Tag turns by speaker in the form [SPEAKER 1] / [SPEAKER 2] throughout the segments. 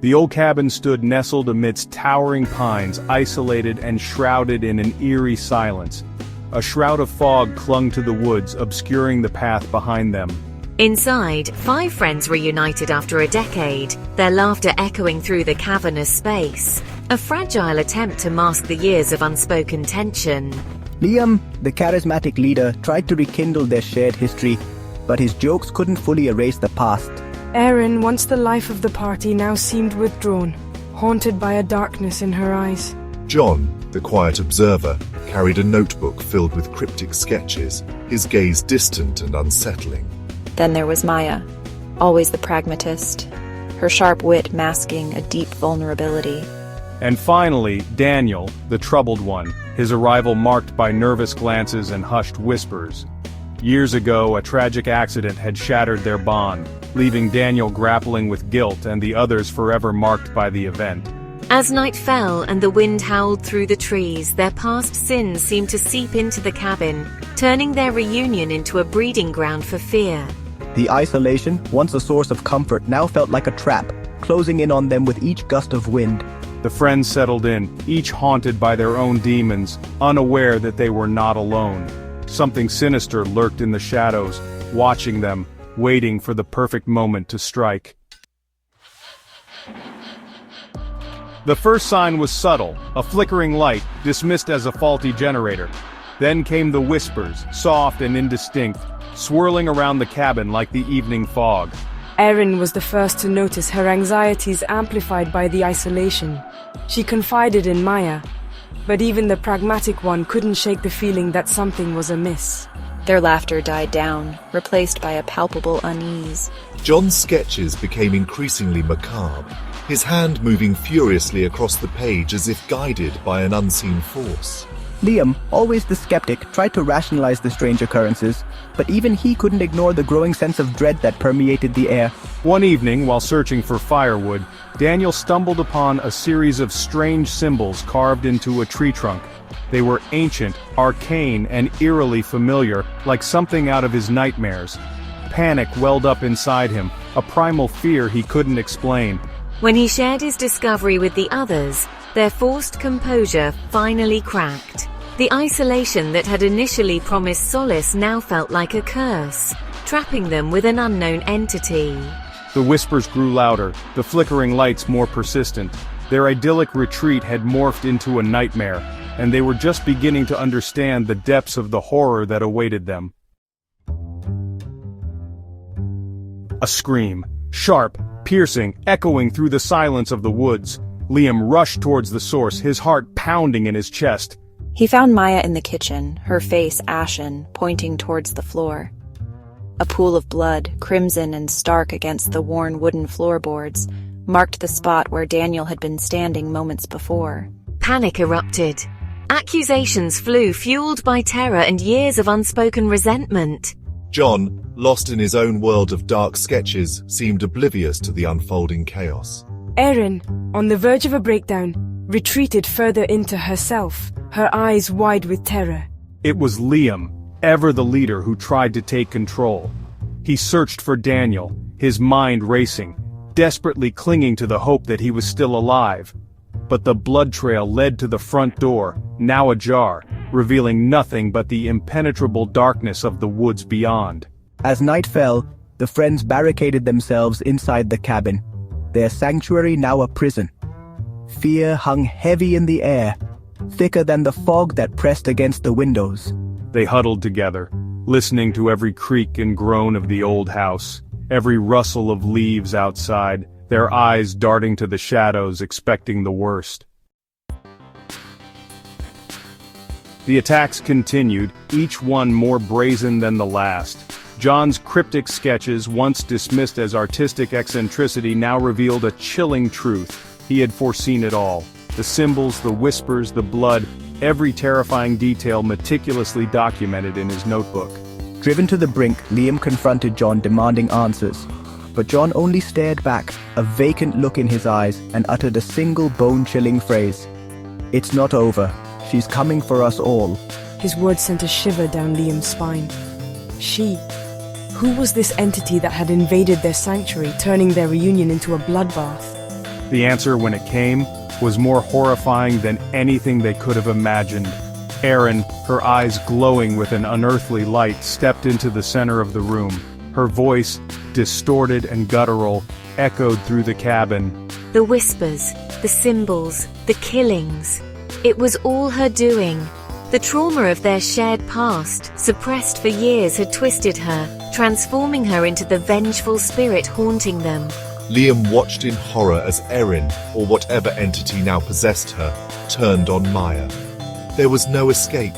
[SPEAKER 1] The old cabin stood nestled amidst towering pines, isolated and shrouded in an eerie silence. A shroud of fog clung to the woods, obscuring the path behind them.
[SPEAKER 2] Inside, 5 friends reunited after a decade, their laughter echoing through the cavernous space. A fragile attempt to mask the years of unspoken tension.
[SPEAKER 3] Liam, the charismatic leader, tried to rekindle their shared history, but his jokes couldn't fully erase the past.
[SPEAKER 4] Erin, once the life of the party, now seemed withdrawn, haunted by a darkness in her eyes.
[SPEAKER 5] John, the quiet observer, carried a notebook filled with cryptic sketches, his gaze distant and unsettling.
[SPEAKER 6] Then there was Maya, always the pragmatist, her sharp wit masking a deep vulnerability.
[SPEAKER 1] And finally, Daniel, the troubled one, his arrival marked by nervous glances and hushed whispers. Years ago, a tragic accident had shattered their bond, leaving Daniel grappling with guilt and the others forever marked by the event.
[SPEAKER 2] As night fell and the wind howled through the trees, their past sins seemed to seep into the cabin, turning their reunion into a breeding ground for fear.
[SPEAKER 3] The isolation, once a source of comfort, now felt like a trap, closing in on them with each gust of wind.
[SPEAKER 1] The friends settled in, each haunted by their own demons, unaware that they were not alone. Something sinister lurked in the shadows, watching them, waiting for the perfect moment to strike. The first sign was subtle, a flickering light, dismissed as a faulty generator. Then came the whispers, soft and indistinct, swirling around the cabin like the evening fog.
[SPEAKER 4] Erin was the first to notice her anxieties amplified by the isolation. She confided in Maya, but even the pragmatic one couldn't shake the feeling that something was amiss.
[SPEAKER 6] Their laughter died down, replaced by a palpable unease.
[SPEAKER 5] John's sketches became increasingly macabre, his hand moving furiously across the page as if guided by an unseen force.
[SPEAKER 3] Liam, always the skeptic, tried to rationalize the strange occurrences, but even he couldn't ignore the growing sense of dread that permeated the air.
[SPEAKER 1] One evening, while searching for firewood, Daniel stumbled upon a series of strange symbols carved into a tree trunk. They were ancient, arcane, and eerily familiar, like something out of his nightmares. Panic welled up inside him, a primal fear he couldn't explain.
[SPEAKER 2] When he shared his discovery with the others, their forced composure finally cracked. The isolation that had initially promised solace now felt like a curse, trapping them with an unknown entity.
[SPEAKER 1] The whispers grew louder, the flickering lights more persistent. Their idyllic retreat had morphed into a nightmare, and they were just beginning to understand the depths of the horror that awaited them. A scream, sharp, piercing, echoing through the silence of the woods. Liam rushed towards the source, his heart pounding in his chest.
[SPEAKER 6] He found Maya in the kitchen, her face ashen, pointing towards the floor. A pool of blood, crimson and stark against the worn wooden floorboards, marked the spot where Daniel had been standing moments before.
[SPEAKER 2] Panic erupted. Accusations flew, fueled by terror and years of unspoken resentment.
[SPEAKER 5] John, lost in his own world of dark sketches, seemed oblivious to the unfolding chaos.
[SPEAKER 4] Erin, on the verge of a breakdown, retreated further into herself, her eyes wide with terror.
[SPEAKER 1] It was Liam, ever the leader, who tried to take control. He searched for Daniel, his mind racing, desperately clinging to the hope that he was still alive. But the blood trail led to the front door, now ajar, revealing nothing but the impenetrable darkness of the woods beyond.
[SPEAKER 3] As night fell, the friends barricaded themselves inside the cabin, their sanctuary now a prison. Fear hung heavy in the air, thicker than the fog that pressed against the windows.
[SPEAKER 1] They huddled together, listening to every creak and groan of the old house, every rustle of leaves outside, their eyes darting to the shadows, expecting the worst. The attacks continued, each one more brazen than the last. John's cryptic sketches, once dismissed as artistic eccentricity, now revealed a chilling truth. He had foreseen it all. The symbols, the whispers, the blood, every terrifying detail meticulously documented in his notebook.
[SPEAKER 3] Driven to the brink, Liam confronted John, demanding answers. But John only stared back, a vacant look in his eyes, and uttered a single bone-chilling phrase. "It's not over. She's coming for us all."
[SPEAKER 4] His words sent a shiver down Liam's spine. She. Who was this entity that had invaded their sanctuary, turning their reunion into a bloodbath?
[SPEAKER 1] The answer, when it came, was more horrifying than anything they could have imagined. Erin, her eyes glowing with an unearthly light, stepped into the center of the room. Her voice, distorted and guttural, echoed through the cabin.
[SPEAKER 2] The whispers, the symbols, the killings. It was all her doing. The trauma of their shared past, suppressed for years, had twisted her, transforming her into the vengeful spirit haunting them.
[SPEAKER 5] Liam watched in horror as Erin, or whatever entity now possessed her, turned on Maya. There was no escape,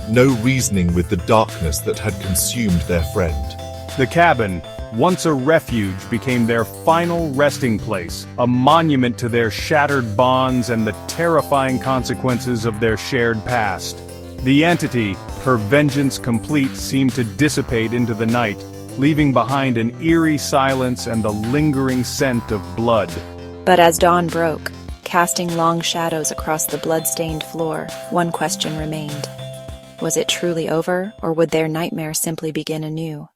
[SPEAKER 5] no reasoning with the darkness that had consumed their friend.
[SPEAKER 1] The cabin, once a refuge, became their final resting place, a monument to their shattered bonds and the terrifying consequences of their shared past. The entity, her vengeance complete, seemed to dissipate into the night, leaving behind an eerie silence and the lingering scent of blood.
[SPEAKER 6] But as dawn broke, casting long shadows across the blood-stained floor, one question remained. Was it truly over, or would their nightmare simply begin anew?